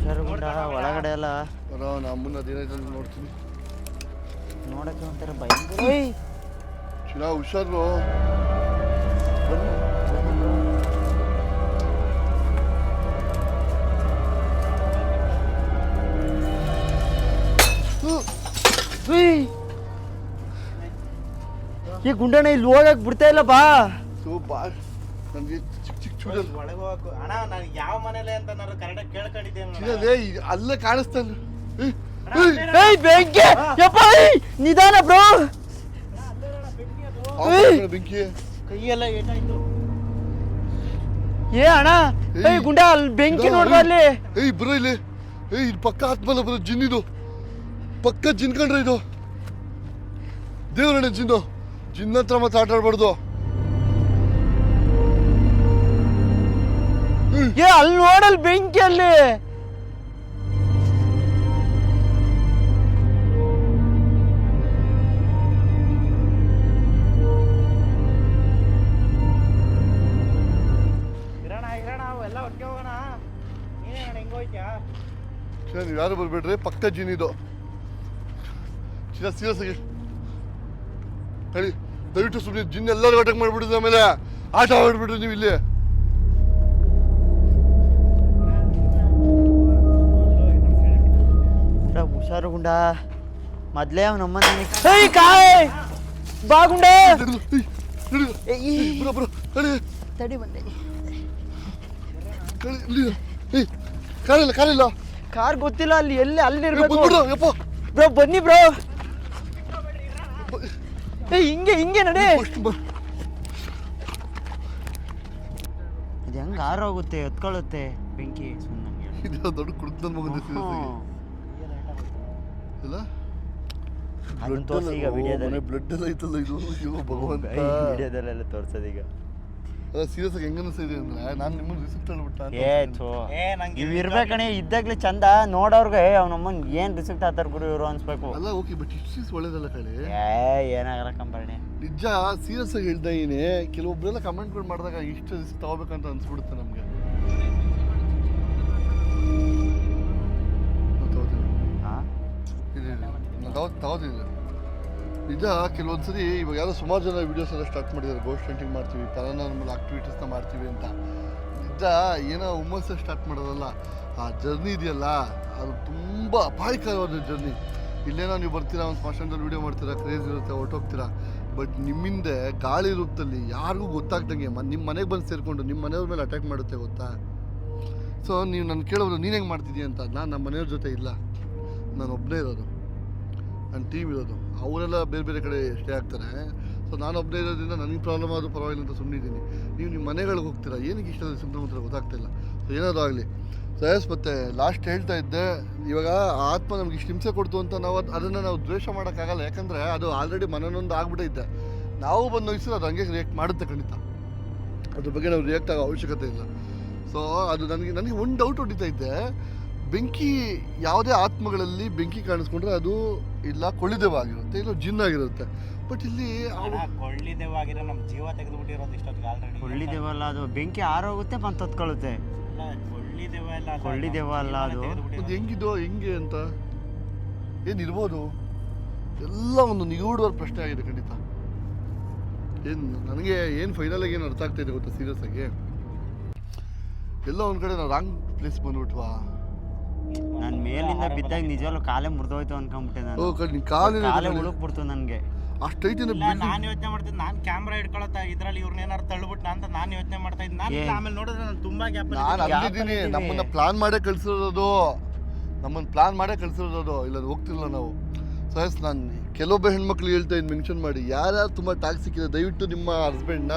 S1: ಹುಷಾರು ಗುಂಡ ಒಳಗಡೆ ಎಲ್ಲ
S2: ಬರೋ ನಮ್ಮನ್ನ ಅದೇನಾಯ್ತು ಅಂತ ನೋಡ್ತೀನಿ.
S1: ನೋಡಕ್ಕೆ ಒಂಥರ ಭಯಂಕರ.
S2: ಚಿನ್ನ ಹುಷಾರು.
S1: ಈ ಗುಂಡಣ್ಣ ಇಲ್ಲಿ ಹೋಗಕ್ ಬಿಡ್ತಾ ಇಲ್ಲ ಬಾ.
S2: ಬಾ ನನಗೆ ಚಿಕ್ಕ ಚಿಕ್ಕ ಚೂಡಲ್ಲಿ
S3: ಒಳಗೆ ಹೋಗಕ್ಕೆ ಅಣ್ಣ ನಾನು ಯಾವ ಮನೇಲೆ ಅಂತ ನಾನು ಕರೆಕ್ಟಾಗಿ ಕೇಳ್ಕೊಂಡಿದ್ದೇನೆ
S2: ಚಿನ್ನದೇ ಅಲ್ಲೇ ಕಾಣಿಸ್ತಾನೆ.
S1: ಏಯ್ ಬೆಂಕಿ ಯಪ್ಪ ನಿಧಾನ ಬ್ರೋ.
S2: ಬೆಂಕಿ
S3: ಕೈಯೆಲ್ಲ ಏಟಾಯ್ತು.
S1: ಏ ಅಣ್ಣ ಏಯ್ ಗುಂಡ ಅಲ್ಲಿ ಬೆಂಕಿ ನೋಡ್ದ ಅಲ್ಲಿ.
S2: ಏಯ್ ಬರೋ ಇಲ್ಲಿ. ಏಯ್ ಇದು ಪಕ್ಕ ಆತ್ಮಲ್ಲ ಬರೋ ಜಿನ್ ಇದು. ಪಕ್ಕ ಜಿನ್ ಕಂಡ್ರೆ ಇದು ದೇವರಣ್ಣ ಜಿನ್ನು. ಜಿನ್ ಹತ್ರ ಮತ್ತೆ ಆಟ ಆಡ್ಬಾರ್ದು.
S1: ಏ ಅಲ್ಲಿ ನೋಡಲ್ ಬೆಂಕಿ ಅಲ್ಲಿ.
S3: ಇರೋಣ ಎಲ್ಲ ಒಟ್ಟಿಗೆ ಹೋಗೋಣ. ನೀನೇ ಹೆಂಗೆ ಹೋಯ್ತ್ಯಾ?
S2: ಚಿನ್ನ ನೀವು ಯಾರು ಬರ್ಬೇಡ್ರಿ, ಪಕ್ಕ ಜಿನ್ ಇದು. ಚಿನ್ನ ಸೀರಿಯಸ್ ಆಗಿ ಹೇಳಿ, ದಯವಿಟ್ಟು ಸುಮ್ಮನೆ ಜಿನ್ ಎಲ್ಲರೂ ಅಟ್ಯಾಕ್ ಮಾಡಿಬಿಡಿದ್ರೆ ಆಮೇಲೆ ಆಟ ಆಡ್ಬಿಡ್ರಿ ನೀವು ಇಲ್ಲಿ.
S1: ಹುಷಾರು ಗುಂಡ ಮೊದ್ಲೇ ಅವ್ನ ಅಮ್ಮನ ಕಾಯ್ ಬಾ ಗುಂಡ. ತಡಿ ಬಂದೆ.
S2: ಕಾರಿಲ್ಲ
S1: ಕಾರ್ ಗೊತ್ತಿಲ್ಲ ಅಲ್ಲಿ ಎಲ್ಲಿ ಅಲ್ಲಿ ಇರ್ಬೇಕು.
S2: ಯಪ್ಪ
S1: ಬ್ರೋ ಬನ್ನಿ ಬ್ರೋ. ಹಿಂಗೆ ಹಿಂಗೆ ನಡೆ. ಇದು ಹೆಂಗ್ ಆರೋಗುತ್ತೆ ಎತ್ಕೊಳ್ಳುತ್ತೆ ಬೆಂಕಿ.
S2: ಇದು ದೊಡ್ಡ ಕುಡ್ದ ಮಗಂದ ಇಲ್ಲ
S1: ಅದನ್ನ ತೋರಿಸಿ ಈಗ ವಿಡಿಯೋದಲ್ಲಿ.
S2: ಬ್ಲಡ್ ಎಲ್ಲ ಐತಲ್ಲ ಇದು. ಅಯ್ಯೋ ಭಗವಂತ,
S1: ವಿಡಿಯೋದಲ್ಲೆಲ್ಲ ತೋರ್ಸೋದು ಈಗ.
S2: ಸೀರಿಯಸ್ ಆಗಿ ಹೆಂಗ ಅನಿಸ್ತಾ ಇದೆ ಅಂದ್ರೆ ನಾನು ನಿಮ್ಮನ್ನು ರಿಸಿಪ್ಟ್ ಹೇಳ್ಬಿಟ್ಟ.
S1: ಇವ್ ಇರ್ಬೇಕಣೆ ಇದ್ದಾಗ್ಲೇ ಚಂದ ನೋಡೋರ್ಗೆ ಅವ್ನಮ್ಮನ್ ಏನ್ ರಿಸಿಪ್ಟ್ ಆತಾರ ಗುರು ಇವರು ಅನ್ಸ್ಬೇಕು.
S2: ಅಲ್ಲ ಓಕೆ, ಬಟ್ ಇಷ್ಟು ಒಳ್ಳೇದಲ್ಲ ಕಡೆ.
S1: ಏನಾಗಲ್ಲ ಕಂಬರ್ಣೆ.
S2: ನಿಜ ಸೀರಿಯಸ್ ಆಗಿ ಹೇಳ್ತಾ ಇದೀನಿ. ಕೆಲವೊಬ್ರೆಲ್ಲ ಕಮೆಂಟ್ಗಳು ಮಾಡಿದಾಗ ಇಷ್ಟು ರಿಸ್ಕ್ ತಗೋಬೇಕಂತ ಅನ್ಸ್ಬಿಡುತ್ತೆ ನಮ್ಗೆ. ತಗೋತಿದ್ದೆ ನಿಜ. ಕೆಲವೊಂದ್ಸರಿ ಇವಾಗ ಯಾರೋ ಸುಮಾರು ಜನ ವಿಡಿಯೋಸ್ ಎಲ್ಲ ಸ್ಟಾರ್ಟ್ ಮಾಡಿದ್ದಾರೆ, ಗೋಸ್ಟ್ ಹಂಟಿಂಗ್ ಮಾಡ್ತೀವಿ, ಪ್ಯಾರಾನಾರ್ಮಲ್ ಆಕ್ಟಿವಿಟೀಸ್ನ ಮಾಡ್ತೀವಿ ಅಂತ. ನಿಜ ಏನೋ ಹುಮ್ಮಸ್ಸು ಸ್ಟಾರ್ಟ್ ಮಾಡೋದಲ್ಲ, ಆ ಜರ್ನಿ ಇದೆಯಲ್ಲ ಅದು ತುಂಬ ಅಪಾಯಕರವಾದ ಜರ್ನಿ. ಇಲ್ಲೇನೋ ನೀವು ಬರ್ತೀರಾ, ಒಂದು ಸ್ಮಶಾನದಲ್ಲಿ ವೀಡಿಯೋ ಮಾಡ್ತೀರಾ, ಕ್ರೇಜ್ ಇರುತ್ತೆ, ಹೊರಟೋಗ್ತೀರಾ. ಬಟ್ ನಿಮ್ಮಿಂದೆ ಗಾಳಿ ರೂಪದಲ್ಲಿ ಯಾರಿಗೂ ಗೊತ್ತಾಗ್ದಂಗೆ ನಿಮ್ಮ ಮನೆಗೆ ಬಂದು ಸೇರಿಕೊಂಡು ನಿಮ್ಮ ಮನೆಯವ್ರ ಮೇಲೆ ಅಟ್ಯಾಕ್ ಮಾಡುತ್ತೆ ಗೊತ್ತಾ. ಸೊ ನೀವು ನನ್ನ ಕೇಳೋದು ನೀನು ಹೆಂಗೆ ಮಾಡ್ತಿದ್ದೀಯ ಅಂತ. ನಾನು ನಮ್ಮ ಮನೆಯವ್ರ ಜೊತೆ ಇಲ್ಲ, ನಾನು ಒಬ್ಬನೇ ಇರೋದು, ನನ್ನ ಟೀಮ್ ಇರೋದು. ಅವರೆಲ್ಲ ಬೇರೆ ಬೇರೆ ಕಡೆ ಸ್ಟೇ ಆಗ್ತಾರೆ. ಸೊ ನಾನು ಒಬ್ಬನೇ ಇರೋದ್ರಿಂದ ನನಗೆ ಪ್ರಾಬ್ಲಮ್ ಆದರೂ ಪರವಾಗಿಲ್ಲ ಅಂತ ಸುಮ್ಮನಿದ್ದೀನಿ. ನೀವು ನಿಮ್ಮ ಮನೆಗಳಿಗೆ ಹೋಗ್ತೀರಾ, ಏನಕ್ಕೆ ಇಷ್ಟ ಸುಮ್ಮನೆ ಗೊತ್ತಾಗ್ತಿಲ್ಲ. ಸೊ ಏನಾದರೂ ಆಗಲಿ. ಸೊ ಮತ್ತು ಲಾಸ್ಟ್ ಹೇಳ್ತಾ ಇದ್ದೆ, ಇವಾಗ ಆತ್ಮ ನಮ್ಗೆ ಇಷ್ಟು ಹಿಂಸೆ ಕೊಡ್ತು ಅಂತ ಅದನ್ನು ನಾವು ದ್ವೇಷ ಮಾಡೋಕ್ಕಾಗಲ್ಲ. ಯಾಕಂದರೆ ಅದು ಆಲ್ರೆಡಿ ಮನನೊಂದು ಆಗ್ಬಿಟ್ಟೈತೆ. ನಾವು ಬಂದು ವಹಿಸಿದ್ರೆ ಅದು ಹಂಗೆ ರಿಯಾಕ್ಟ್ ಮಾಡುತ್ತೆ ಖಂಡಿತ. ಅದ್ರ ಬಗ್ಗೆ ನಾವು ರಿಯಾಕ್ಟ್ ಆಗೋ ಅವಶ್ಯಕತೆ ಇಲ್ಲ. ಸೊ ಅದು ನನಗೆ ಒಂದು ಡೌಟ್ ಹೊಡಿತೈತೆ. ಬೆಂಕಿ ಯಾವುದೇ ಆತ್ಮಗಳಲ್ಲಿ ಬೆಂಕಿ ಕಾಣಿಸ್ಕೊಂಡ್ರೆ ಅದು ಇಲ್ಲ ಕೊಳ್ಳಿದೇವ ಆಗಿರುತ್ತೆ, ಇಲ್ಲ ಜಿನ್ ಆಗಿರುತ್ತೆ. ಬಟ್ ಇಲ್ಲಿ
S3: ಕೊಳ್ಳಿದೇವ ಆಗಿರೋ ನಮ್ಮ ಜೀವ ತೆಗೆದುಬಿಟ್ಟಿರೋದು ಇಷ್ಟೊತ್ತಿಗೆ ಆಲ್ರೆಡಿ.
S1: ಕೊಳ್ಳಿದೇವ ಅಲ್ಲ ಅದು, ಬೆಂಕಿ ಆರೋಗುತ್ತೆ ಬಂದು ತತ್ಕೊಳ್ಳುತ್ತೆ. ಕೊಳ್ಳಿದೇವ ಅಲ್ಲ ಅದು.
S2: ಅದು ಹೆಂಗಿದೋ ಹೆಂಗೆ ಅಂತ ಏನಿರ್ಬೋದು, ಎಲ್ಲ ಒಂದು ನಿಗೂಢವಾದ ಪ್ರಶ್ನೆ ಆಗಿದೆ ಖಂಡಿತ. ನನಗೆ ಏನು ಫೈನಲಾಗಿ ಏನು ಅರ್ಥ ಆಗ್ತಾ ಇದೆ ಗೊತ್ತಾ, ಸೀರಿಯಸ್ ಆಗಿ ಎಲ್ಲ ಒಂದು ಕಡೆ ನಾವು ರಾಂಗ್ ಪ್ಲೇಸ್ ಬಂದ್ಬಿಟ್ವಾ.
S1: ನಾನು ಮೇಲಿಂದ ಬಿದ್ದಾಗ ನಿಜವಾಗ್ಲೂ ಕಾಲೇ ಮುರಿದೋಯ್ತು ಅನ್ಕೊಂಡ್ಬಿಟ್ಟೆ ನಾನು. ಕಾಲೇ ಉಳುಕ್ಬಿಡ್ತು ನನಗೆ
S2: ಅಷ್ಟೈತೆ.
S3: ನಾನು ಯೋಚನೆ ಮಾಡ್ತಿದ್ದೆ, ನಾನು ಕ್ಯಾಮ್ರಾ ಇಟ್ಕೊಳತ್ತ ಇದ್ರಲ್ಲಿ ಇವ್ರನ್ನ ಏನಾರು ತಳ್ಳಿಬಿಟ್ಟು ಅಂತ ನಾನು ಯೋಚನೆ ಮಾಡ್ತಾ ಇದ್ದೆ. ನಾನು ಆಮೇಲೆ ನೋಡಿದ್ರೆ ನಾನು ತುಂಬಾ ಗ್ಯಾಪ್
S2: ನಾನು ಅಲ್ಲಿದ್ದೀನಿ. ನಮ್ಮನ್ನ ಪ್ಲಾನ್ ಮಾಡೇ ಕಳ್ಸಿರೋದು, ಇಲ್ಲ ಹೋಗ್ತಿಲ್ಲ ನಾವು. ಸಯಸ್ ನಾನು ಕೆಲವೊಬ್ಬ ಹೆಣ್ಮಕ್ಳು ಹೇಳ್ತಾ ಇದ್ದೀನಿ, ಮೆನ್ಷನ್ ಮಾಡಿ, ಯಾರ್ಯಾರು ತುಂಬ ಟಾಕ್ಸಿಕ್ ಇದೆ ದಯವಿಟ್ಟು ನಿಮ್ಮ ಹಸ್ಬೆಂಡ್ನ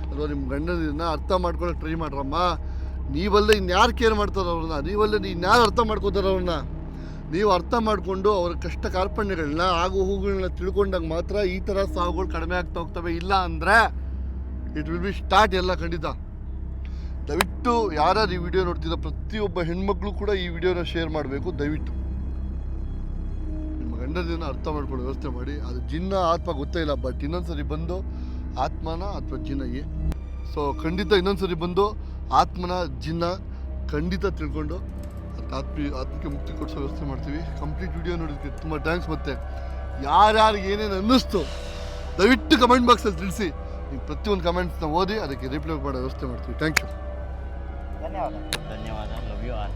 S2: ಅಥವಾ ನಿಮ್ಮ ಗಂಡನ ಅರ್ಥ ಮಾಡ್ಕೊಳಕ್ಕೆ ಟ್ರೈ ಮಾಡ್ರಮ್ಮ. ನೀವಲ್ಲೇ ಇನ್ಯಾರು ಕೇರ್ ಮಾಡ್ತಾರೋ ಅವ್ರನ್ನ, ನೀವಲ್ಲೇ ಇನ್ಯಾರು ಅರ್ಥ ಮಾಡ್ಕೋತಾರೋ ಅವ್ರನ್ನ. ನೀವು ಅರ್ಥ ಮಾಡಿಕೊಂಡು ಅವ್ರ ಕಷ್ಟ ಕಾರ್ಪಣ್ಯಗಳನ್ನ ಆಗು ಹೂಗಳನ್ನ ತಿಳ್ಕೊಂಡಾಗ ಮಾತ್ರ ಈ ಥರ ಸಾವುಗಳು ಕಡಿಮೆ ಆಗ್ತಾ ಹೋಗ್ತವೆ. ಇಲ್ಲ ಅಂದರೆ ಇಟ್ ವಿಲ್ ಬಿ ಸ್ಟಾರ್ಟ್ ಎಲ್ಲ ಖಂಡಿತ. ದಯವಿಟ್ಟು ಯಾರ್ಯಾರು ಈ ವಿಡಿಯೋ ನೋಡ್ತಿದ್ದ ಪ್ರತಿಯೊಬ್ಬ ಹೆಣ್ಮಕ್ಳು ಕೂಡ ಈ ವಿಡಿಯೋನ ಶೇರ್ ಮಾಡಬೇಕು. ದಯವಿಟ್ಟು ನಿಮ್ಮ ಗಂಡನ ಅರ್ಥ ಮಾಡ್ಕೊಂಡು ವ್ಯವಸ್ಥೆ ಮಾಡಿ. ಅದು ಜಿನ್ನ ಆತ್ಮ ಗೊತ್ತೇ ಇಲ್ಲ, ಬಟ್ ಇನ್ನೊಂದ್ಸರಿ ಬಂದು ಆತ್ಮನ ಅಥವಾ ಜಿನ್ನ ಸೊ ಖಂಡಿತ ಇನ್ನೊಂದ್ಸರಿ ಬಂದು ಆತ್ಮನ ಜಿನ್ನ ಖಂಡಿತ ತಿಳ್ಕೊಂಡು ಆತ್ಮಿಕ ಮುಕ್ತಿ ಕೊಡಿಸೋ ವ್ಯವಸ್ಥೆ ಮಾಡ್ತೀವಿ. ಕಂಪ್ಲೀಟ್ ವಿಡಿಯೋ ನೋಡೋದಕ್ಕೆ ತುಂಬ ಥ್ಯಾಂಕ್ಸ್. ಮತ್ತು ಯಾರ್ಯಾರಿಗೆ ಏನೇನು ಅನ್ನಿಸ್ತು ದಯವಿಟ್ಟು ಕಮೆಂಟ್ ಬಾಕ್ಸಲ್ಲಿ ತಿಳಿಸಿ. ನೀವು ಪ್ರತಿಯೊಂದು ಕಮೆಂಟ್ಸ್ನ ಓದಿ ಅದಕ್ಕೆ ರಿಪ್ಲೈ ಮಾಡೋ ವ್ಯವಸ್ಥೆ ಮಾಡ್ತೀವಿ. Thank you.
S3: ಧನ್ಯವಾದ.
S1: Love you all.